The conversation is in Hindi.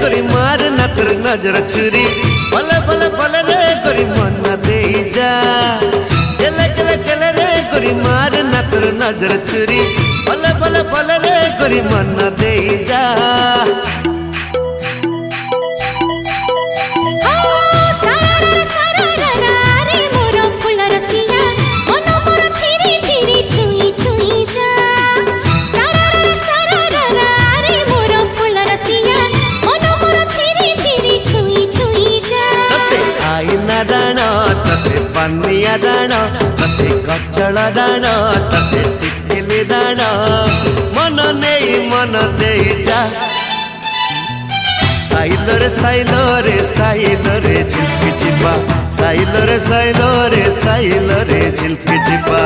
गोरी मार ना तोर नजर छुरी भले भले भले रे गोरी मन दे जा केले केले केले रे गोरी मार ना तोर नजर छुरी भले भले भले रे गोरी मन दे जा पानिया राण तते कचल राण तते टिकिली राण मन दे जा साइलो रे साइलो रे साइलो रे झिल्पी जिबा साइलो रे साइलो रे साइलो रे झिल्पी जिबा।